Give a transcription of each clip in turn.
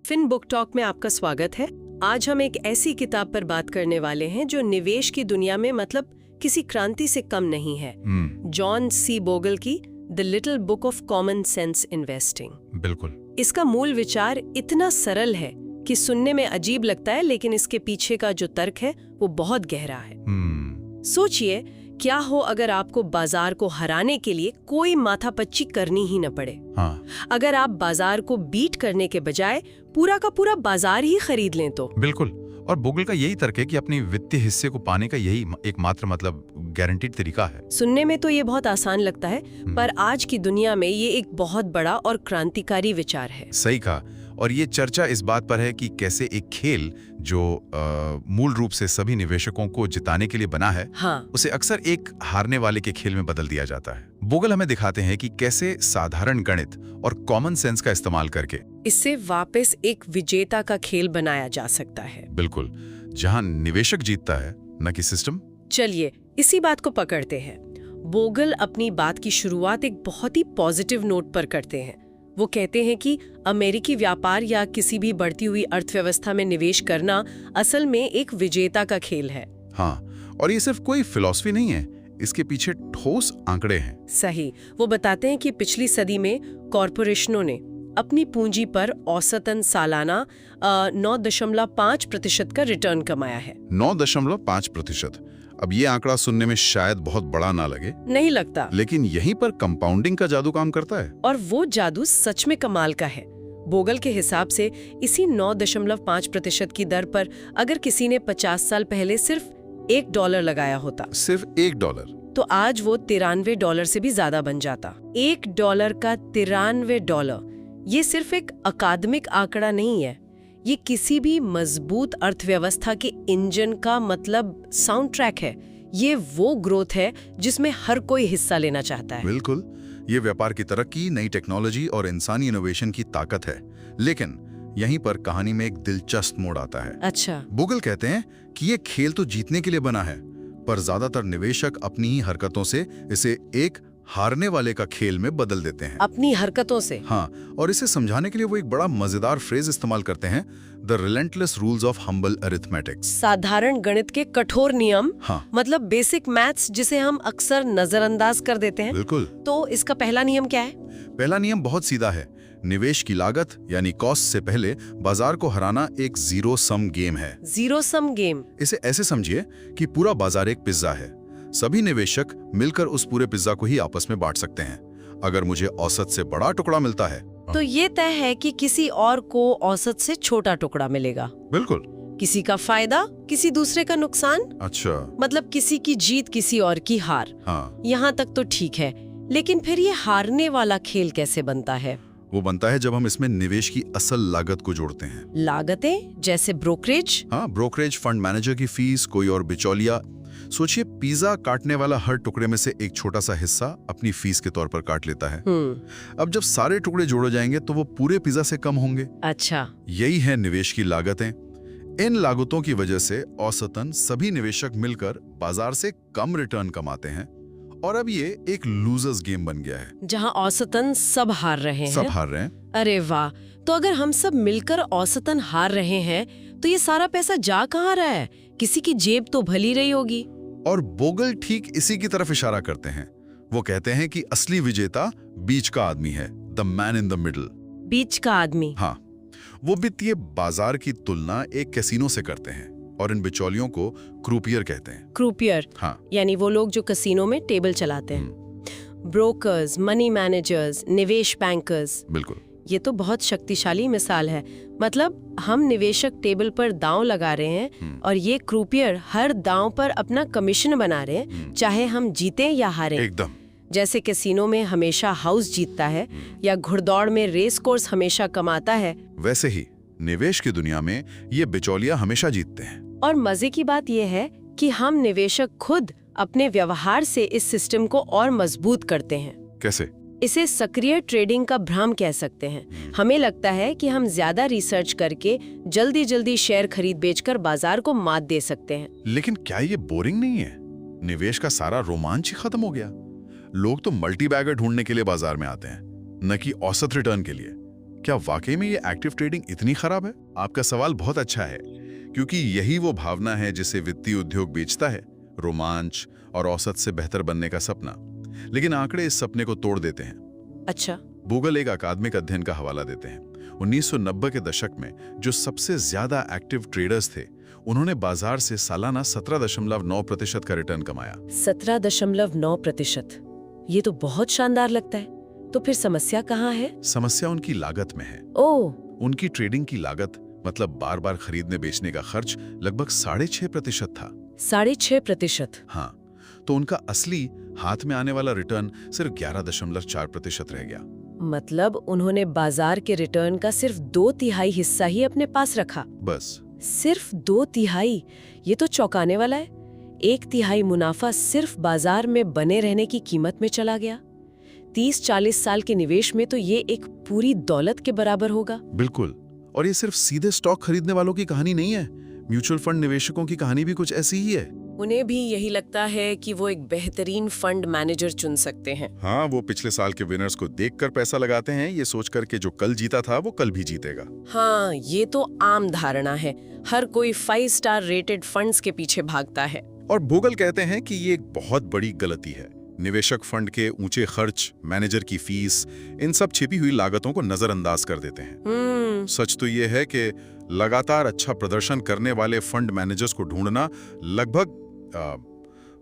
Fin book talk में आपका स्वागत है। आज हम एक ऐसी किताब पर बात करने वाले हैं जो निवेश की दुनिया में मतलब किसी क्रांति से कम नहीं है। जॉन सी बोगल की the little book of common sense investing. बिल्कुल। इसका मूल विचार इतना सरल है कि सुनने में अजीब लगता है, लेकिन इसके पीछे का जो तर्क है वो बहुत गहरा है। सोचिए, क्या हो अगर आपको बाजार को हराने के लिए कोई माथापच्ची करनी ही न पड़े। अगर आप बाजार को बीट करने के बजाय पूरा का पूरा बाजार ही खरीद लें तो। बिल्कुल। और बोगल का यही तर्क है कि अपनी वित्तीय हिस्से को पाने का यही एकमात्र मतलब गारंटीड तरीका है। सुनने में तो ये बहुत आसान लगता है, पर आज की दुनिया में ये एक बहुत बड़ा और क्रांतिकारी विचार है। सही कहा। और ये चर्चा इस बात पर है कि कैसे एक खेल जो मूल रूप से सभी निवेशकों को जिताने के लिए बना है, उसे अक्सर एक हारने वाले के खेल में बदल दिया जाता है। बोगल हमें दिखाते हैं कि कैसे साधारण गणित और कॉमन सेंस का इस्तेमाल करके इससे वापस एक विजेता का खेल बनाया जा सकता है। बिल्कुल, जहां निवेशक जीतता है, न कि सिस्टम। चलिए इसी बात को पकड़ते हैं। बोगल अपनी बात की शुरुआत एक बहुत ही पॉजिटिव नोट पर करते हैं। वो कहते हैं कि अमेरिकी व्यापार या किसी भी बढ़ती हुई अर्थव्यवस्था में निवेश करना असल में एक विजेता का खेल है। हाँ, और ये सिर्फ कोई फिलॉसफी नहीं है, इसके पीछे ठोस आंकड़े हैं। सही। वो बताते हैं कि पिछली सदी में कॉरपोरेशनों ने अपनी पूंजी पर औसतन सालाना 9.5% का रिटर्न कमाया है। 9.5%। अब ये आंकड़ा सुनने में शायद बहुत बड़ा ना लगे। नहीं लगता। लेकिन यहीं पर कंपाउंडिंग का जादू काम करता है। और वो जादू सच में कमाल का है। बोगल के हिसाब से इसी 9.5% की दर पर अगर किसी ने 50 साल पहले सिर्फ $1 लगाया होता, सिर्फ $1, तो आज वो $93 से भी ज्यादा बन जाता। $1 का $93। ये सिर्फ एक अकादमिक आंकड़ा नहीं है, ये किसी भी मजबूत अर्थव्यवस्था के इंजन का मतलब साउंड ट्रैक है। ये वो ग्रोथ है जिसमें हर कोई हिस्सा लेना चाहता है। बिल्कुल, ये व्यापार की तरक्की, नई टेक्नोलॉजी और इंसानी इनोवेशन की ताकत है। लेकिन यहीं पर कहानी में एक दिलचस्प मोड़ आता है। अच्छा। बोगल कहते हैं कि ये खेल तो जीतने के लिए बना है, पर ज्यादातर निवेशक अपनी ही हरकतों से इसे एक हारने वाले का खेल में बदल देते हैं। अपनी हरकतों से? हाँ, और इसे समझाने के लिए वो एक बड़ा मजेदार फ्रेज इस्तेमाल करते हैं, the relentless rules of humble arithmetics. साधारण गणित के कठोर नियम। हाँ, मतलब बेसिक मैथ्स जिसे हम अक्सर नजरअंदाज कर देते हैं। बिल्कुल। तो इसका पहला नियम क्या है? पहला नियम बहुत सीधा है। निवेश की लागत यानी कॉस्ट से पहले बाजार को हराना एक जीरो सम गेम है। Zero sum game? इसे ऐसे समझिए कि पूरा बाजार एक पिज्जा है। सभी निवेशक मिलकर उस पूरे पिज्जा को ही आपस में बांट सकते हैं। अगर मुझे औसत से बड़ा टुकड़ा मिलता है तो ये तय है कि किसी और को औसत से छोटा टुकड़ा मिलेगा। बिल्कुल। किसी का फायदा, किसी दूसरे का नुकसान। अच्छा। मतलब किसी की जीत, किसी और की हार। हाँ, यहाँ तक तो ठीक है, लेकिन फिर ये हारने वाला खेल कैसे बनता है? वो बनता है जब हम इसमें निवेश की असल लागत को जोड़ते हैं। लागतें? जैसे ब्रोकरेज? हाँ, ब्रोकरेज, फंड मैनेजर की फीस, कोई और बिचौलिया। सोचिए, पिज्जा काटने वाला हर टुकड़े में से एक छोटा सा हिस्सा अपनी फीस के तौर पर काट लेता है। अब जब सारे टुकड़े जोड़े जाएंगे तो वो पूरे पिज्जा से कम होंगे। अच्छा। यही है निवेश की लागतें। इन लागतों की वजह से औसतन सभी निवेशक मिलकर बाजार से कम रिटर्न कमाते हैं, और अब ये एक लूजर्स गेम बन गया है, जहां औसतन सब हार रहे हैं। सब हार रहे हैं। अरे वाह! तो अगर हम सब मिलकर औसतन हार रहे हैं तो ये सारा पैसा जा कहाँ रहा है? किसी की जेब तो भली रही होगी। और बोगल ठीक इसी की तरफ इशारा करते हैं। वो कहते हैं कि असली विजेता बीच का आदमी है, the man in the middle. बीच का आदमी? हाँ, वो वित्तीय बाजार की तुलना एक कैसीनो से करते हैं, और इन बिचौलियों को क्रूपियर कहते हैं। क्रूपियर? हाँ, यानी वो लोग जो कैसीनो में टेबल चलाते हैं। ब्रोकर्स, मनी मैनेजर्स, निवेश बैंकर्स। बिल्कुल। ये तो बहुत शक्तिशाली मिसाल है। मतलब हम निवेशक टेबल पर दांव लगा रहे हैं और ये क्रूपियर हर दांव पर अपना कमीशन बना रहे हैं, चाहे हम जीतें या हारें। एकदम। जैसे कैसीनो में हमेशा हाउस जीतता है या घुड़दौड़ में रेस कोर्स हमेशा कमाता है, वैसे ही निवेश की दुनिया में ये बिचौलिया हमेशा जीतते हैं। और मजे की बात यह है कि हम निवेशक खुद अपने व्यवहार से इस सिस्टम को और मजबूत करते हैं। कैसे? इसे सक्रिय ट्रेडिंग का भ्रम कह सकते हैं। हमें लगता है कि हम ज्यादा रिसर्च करके जल्दी जल्दी शेयर खरीद बेचकर बाजार को मात दे सकते हैं। लेकिन क्या ये बोरिंग नहीं है? निवेश का सारा रोमांच ही खत्म हो गया। लोग तो मल्टी बैगर ढूंढने के लिए बाजार में आते हैं, न कि औसत रिटर्न के लिए। क्या वाकई में ये एक्टिव ट्रेडिंग इतनी खराब है? आपका सवाल बहुत अच्छा है, क्योंकि यही वो भावना है जिसे वित्तीय उद्योग बेचता है, रोमांच और औसत से बेहतर बनने का सपना। लेकिन आंकड़े इस सपने को तोड़ देते हैं। अच्छा। बोगल एक अकादमिक अध्ययन का हवाला देते हैं। 1990 के दशक में जो सबसे ज्यादा एक्टिव ट्रेडर्स थे, उन्होंने बाजार से सालाना 17.9% का रिटर्न कमाया। 17.9%? ये तो बहुत शानदार लगता है। तो फिर समस्या कहाँ है? समस्या उनकी लागत में है। ओह। उनकी ट्रेडिंग की लागत, मतलब बार बार खरीदने बेचने का खर्च, लगभग 6.5% था। 6.5%? हाँ, तो उनका असली हाथ में आने वाला रिटर्न सिर्फ 11.4% रह गया। मतलब उन्होंने बाजार के रिटर्न का सिर्फ 2/3 हिस्सा ही अपने पास रखा। बस। सिर्फ 2/3? ये तो चौंकाने वाला है। 1/3 मुनाफा सिर्फ बाजार में बने रहने की कीमत में चला गया। 30-40 साल के निवेश में तो ये एक पूरी दौलत के बराबर होगा। बिल्कुल। और ये सिर्फ सीधे स्टॉक खरीदने वालों की कहानी नहीं है। म्यूचुअल फंड निवेशकों की कहानी भी कुछ ऐसी ही है। उन्हें भी यही लगता है कि वो एक बेहतरीन फंड मैनेजर चुन सकते हैं। हाँ, वो पिछले साल के विनर्स को देखकर पैसा लगाते हैं, ये सोचकर के जो कल जीता था वो कल भी जीतेगा। हाँ, ये तो आम धारणा है। हर कोई 5 स्टार रेटेड फंड्स के पीछे भागता है। और बोगल कहते हैं कि ये एक बहुत बड़ी गलती है। निवेशक फंड के ऊंचे खर्च, मैनेजर की फीस, इन सब छिपी हुई लागतों को नजरअंदाज कर देते हैं। सच तो ये है कि लगातार अच्छा प्रदर्शन करने वाले फंड मैनेजर्स को ढूंढना लगभग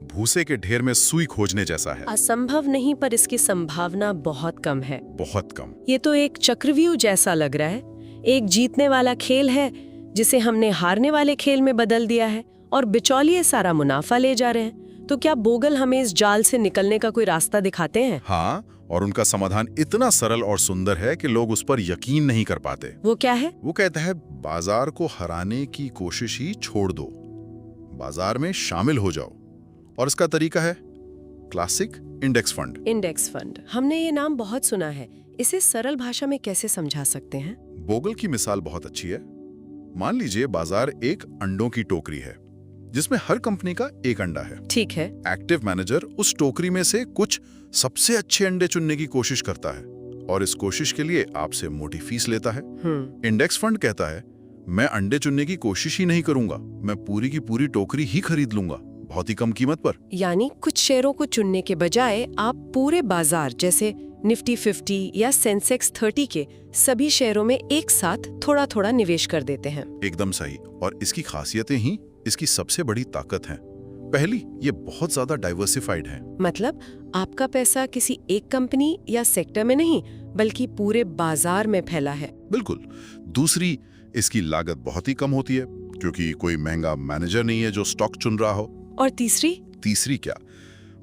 भूसे के ढेर में सुई खोजने जैसा है। असंभव नहीं, पर इसकी संभावना बहुत कम है। बहुत कम। ये तो एक चक्रव्यूह जैसा लग रहा है। एक जीतने वाला खेल है जिसे हमने हारने वाले खेल में बदल दिया है, और बिचौलिए सारा मुनाफा ले जा रहे हैं। तो क्या बोगल हमें इस जाल से निकलने का कोई रास्ता दिखाते हैं? हाँ, और उनका समाधान इतना सरल और सुंदर है कि लोग उस पर यकीन नहीं कर पाते। वो क्या है? वो कहता है, बाजार को हराने की कोशिश ही छोड़ दो, बाजार में शामिल हो जाओ। और इसका तरीका है classic index fund. Index fund, हमने ये नाम बहुत सुना है। इसे सरल भाषा में कैसे समझा सकते हैं? बोगल की मिसाल बहुत अच्छी है। मान लीजिए बाजार एक अंडों की टोकरी है, जिसमें हर कंपनी का एक अंडा है। ठीक है। एक्टिव मैनेजर उस टोकरी में से कुछ सबसे अच्छे अंडे चुनने की कोशिश करता है, और इस कोशिश के लिए आपसे मोटी फीस लेता है। इंडेक्स फंड कहता है, मैं अंडे चुनने की कोशिश ही नहीं करूंगा, मैं पूरी की पूरी टोकरी ही खरीद लूंगा, बहुत ही कम कीमत पर। यानी कुछ शेयरों को चुनने के बजाय आप पूरे बाजार, जैसे निफ्टी 50 या सेंसेक्स 30 के सभी शेयरों में एक साथ थोड़ा थोड़ा निवेश कर देते हैं। एकदम सही। और इसकी खासियतें ही इसकी सबसे बड़ी ताकत हैं। पहली, ये बहुत ज्यादा डाइवर्सिफाइड है। मतलब आपका पैसा किसी एक कंपनी या सेक्टर में नहीं, बल्कि पूरे बाजार में फैला है। बिल्कुल। दूसरी, इसकी लागत बहुत ही कम होती है, क्योंकि कोई महंगा मैनेजर नहीं है जो स्टॉक चुन रहा हो। और तीसरी? तीसरी क्या,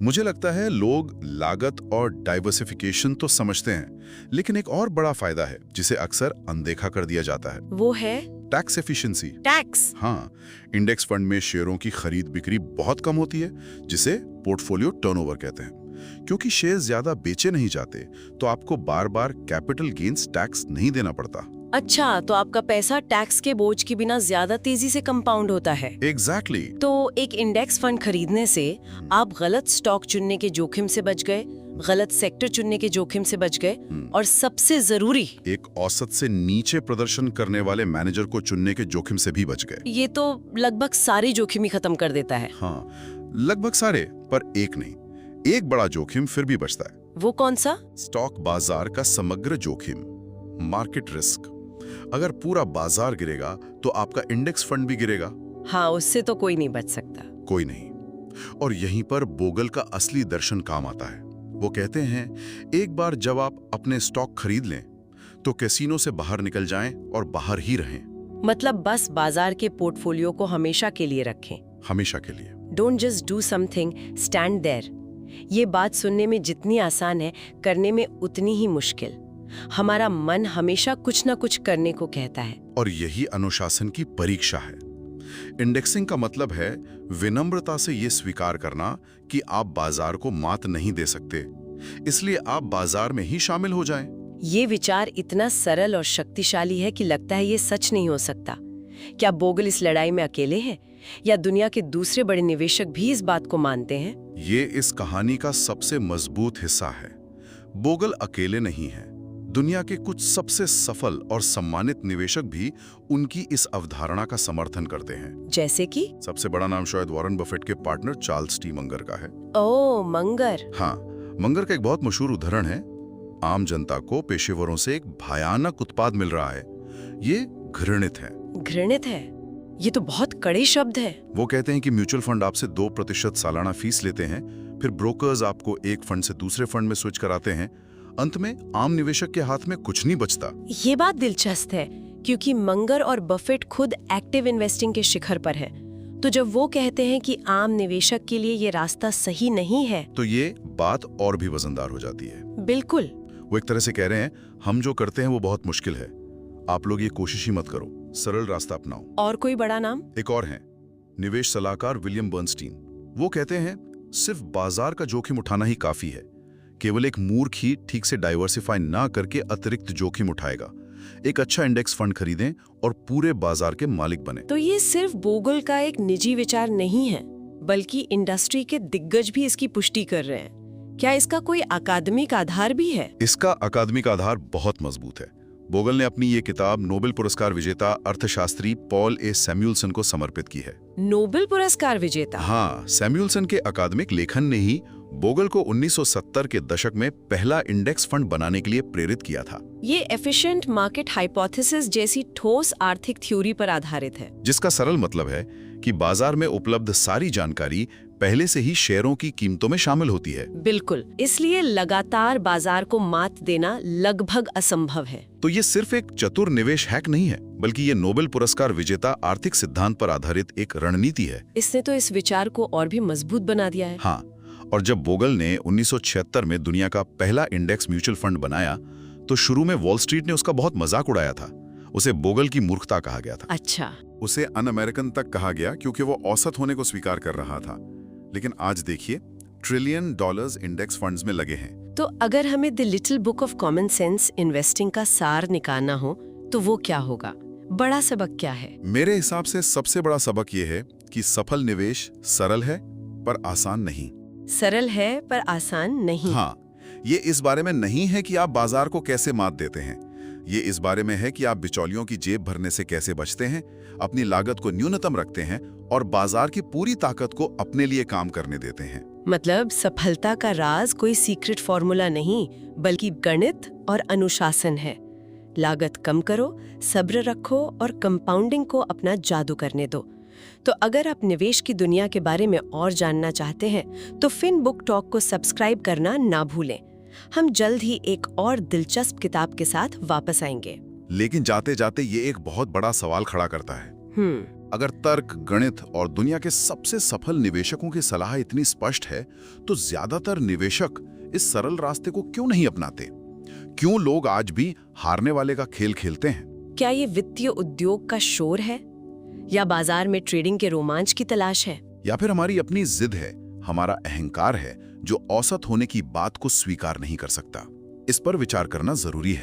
मुझे लगता है लोग लागत और डाइवर्सिफिकेशन तो समझते हैं, लेकिन एक और बड़ा फायदा है जिसे अक्सर अनदेखा कर दिया जाता है। वो है टैक्स एफिशिएंसी। टैक्स? हाँ, इंडेक्स फंड में शेयरों की खरीद बिक्री बहुत कम होती है, जिसे पोर्टफोलियो टर्नओवर कहते हैं। क्योंकि शेयर ज्यादा बेचे नहीं जाते, तो आपको बार बार कैपिटल गेन्स टैक्स नहीं देना पड़ता। अच्छा, तो आपका पैसा टैक्स के बोझ के बिना ज्यादा तेजी से कंपाउंड होता है। एग्जैक्टली। तो एक इंडेक्स फंड खरीदने से आप गलत स्टॉक चुनने के जोखिम से बच गए, गलत सेक्टर चुनने के जोखिम से बच गए, और सबसे जरूरी, एक औसत से नीचे प्रदर्शन करने वाले मैनेजर को चुनने के जोखिम से भी बच गए। ये तो लगभग सारी जोखिम ही खत्म कर देता है। हाँ, लगभग सारे, पर एक नहीं। एक बड़ा जोखिम फिर भी बचता है। वो कौन सा? स्टॉक बाजार का समग्र जोखिम, मार्केट रिस्क। अगर पूरा बाजार गिरेगा तो आपका इंडेक्स फंड भी गिरेगा। हाँ, उससे तो कोई नहीं बच सकता। कोई नहीं। और यहीं पर बोगल का असली दर्शन काम आता है। वो कहते हैं, एक बार जब आप अपने स्टॉक खरीद लें तो कैसीनो से बाहर निकल जाएं और बाहर ही रहें। मतलब बस बाजार के पोर्टफोलियो को हमेशा के लिए रखें। हमेशा के लिए। Don't just do something, stand there. ये बात सुनने में जितनी आसान है, करने में उतनी ही मुश्किल। हमारा मन हमेशा कुछ ना कुछ करने को कहता है, और यही अनुशासन की परीक्षा है। इंडेक्सिंग का मतलब है विनम्रता से ये स्वीकार करना कि आप बाजार को मात नहीं दे सकते, इसलिए आप बाजार में ही शामिल हो जाएं। ये विचार इतना सरल और शक्तिशाली है कि लगता है ये सच नहीं हो सकता। क्या बोगल इस लड़ाई में अकेले हैं, या दुनिया के दूसरे बड़े निवेशक भी इस बात को मानते हैं? ये इस कहानी का सबसे मजबूत हिस्सा है। बोगल अकेले नहीं है, दुनिया के कुछ सबसे सफल और सम्मानित निवेशक भी उनकी इस अवधारणा का समर्थन करते हैं। जैसे कि सबसे बड़ा नाम शायद वॉरेन बफेट के पार्टनर चार्ल्स टी मंगर का है। ओह, मंगर। हाँ, मंगर का एक बहुत मशहूर उदाहरण है, आम जनता को पेशेवरों से एक भयानक उत्पाद मिल रहा है, ये घृणित है। घृणित है, ये तो बहुत कड़े शब्द है। वो कहते हैं कि म्यूचुअल फंड आपसे 2% सालाना फीस लेते हैं, फिर ब्रोकर्स आपको एक फंड से दूसरे फंड में स्विच कराते हैं, अंत में आम निवेशक के हाथ में कुछ नहीं बचता। ये बात दिलचस्प है, क्योंकि मंगर और बफेट खुद एक्टिव इन्वेस्टिंग के शिखर पर है। तो जब वो कहते हैं कि आम निवेशक के लिए ये रास्ता सही नहीं है, तो ये बात और भी वजनदार हो जाती है। बिल्कुल। वो एक तरह से कह रहे हैं, हम जो करते हैं वो बहुत मुश्किल है, आप लोग ये कोशिश ही मत करो, सरल रास्ता अपनाओ। और कोई बड़ा नाम? एक और है, निवेश सलाहकार विलियम बर्नस्टीन। वो कहते हैं, सिर्फ बाजार का जोखिम उठाना ही काफी है, केवल एक मूर्ख ही ठीक से डाइवर्सिफाई ना करके अतिरिक्त जोखिम उठाएगा। एक अच्छा इंडेक्स फंड खरीदें और पूरे बाजार के मालिक बने। तो ये सिर्फ बोगल का एक निजी विचार नहीं है, बल्कि इंडस्ट्री के दिग्गज भी इसकी पुष्टि कर रहे हैं। क्या इसका कोई अकादमिक आधार भी है? इसका अकादमिक आधार बहुत मजबूत है। बोगल ने अपनी ये किताब नोबेल पुरस्कार विजेता अर्थशास्त्री पॉल ए सैमुअल्सन को समर्पित की है। नोबेल पुरस्कार विजेता? हाँ, सैमुअल्सन के अकादमिक लेखन ने ही बोगल को 1970 के दशक में पहला इंडेक्स फंड बनाने के लिए प्रेरित किया था। ये एफिशिएंट मार्केट हाइपोथेसिस जैसी ठोस आर्थिक थ्योरी पर आधारित है, जिसका सरल मतलब है कि बाजार में उपलब्ध सारी जानकारी पहले से ही शेयरों की कीमतों में शामिल होती है। बिल्कुल, इसलिए लगातार बाजार को मात देना लगभग असंभव है। तो ये सिर्फ एक चतुर निवेश हैक नहीं है, बल्कि ये नोबेल पुरस्कार विजेता आर्थिक सिद्धांत पर आधारित एक रणनीति है। इसने तो इस विचार को और भी मजबूत बना दिया है। हाँ, और जब बोगल ने 1976 में दुनिया का पहला इंडेक्स म्यूचुअल फंड बनाया, तो शुरू में वॉल स्ट्रीट ने उसका बहुत मजाक उड़ाया था। उसे बोगल की मूर्खता कहा गया था। अच्छा। उसे अन अमेरिकन तक कहा गया, क्योंकि वो औसत होने को स्वीकार कर रहा था। लेकिन आज देखिए, $1 ट्रिलियन इंडेक्स फंड्स में लगे हैं। तो अगर हमें the little book of common sense investing का सार निकालना हो, तो वो क्या होगा? बड़ा सबक क्या है? मेरे हिसाब से सबसे बड़ा सबक ये है कि सफल निवेश सरल है पर आसान नहीं। सरल है पर आसान नहीं। हाँ, ये इस बारे में नहीं है कि आप बाजार को कैसे मात देते हैं, ये इस बारे में है कि आप बिचौलियों की जेब भरने से कैसे बचते हैं, अपनी लागत को न्यूनतम रखते हैं और बाजार की पूरी ताकत को अपने लिए काम करने देते हैं। मतलब सफलता का राज कोई सीक्रेट फॉर्मूला नहीं, बल्कि गणित और अनुशासन है। लागत कम करो, सब्र रखो और कंपाउंडिंग को अपना जादू करने दो। तो अगर आप निवेश की दुनिया के बारे में और जानना चाहते हैं, तो फिन बुक टॉक को सब्सक्राइब करना ना भूलें। हम जल्द ही एक और दिलचस्प किताब के साथ वापस आएंगे। लेकिन जाते जाते ये एक बहुत बड़ा सवाल खड़ा करता है। अगर तर्क, गणित और दुनिया के सबसे सफल निवेशकों की सलाह इतनी स्पष्ट है, तो ज्यादातर निवेशक इस सरल रास्ते को क्यों नहीं अपनाते? क्यों लोग आज भी हारने वाले का खेल खेलते हैं? क्या ये वित्तीय उद्योग का शोर है, या बाजार में ट्रेडिंग के रोमांच की तलाश है, या फिर हमारी अपनी जिद है, हमारा अहंकार है जो औसत होने की बात को स्वीकार नहीं कर सकता? इस पर विचार करना जरूरी है।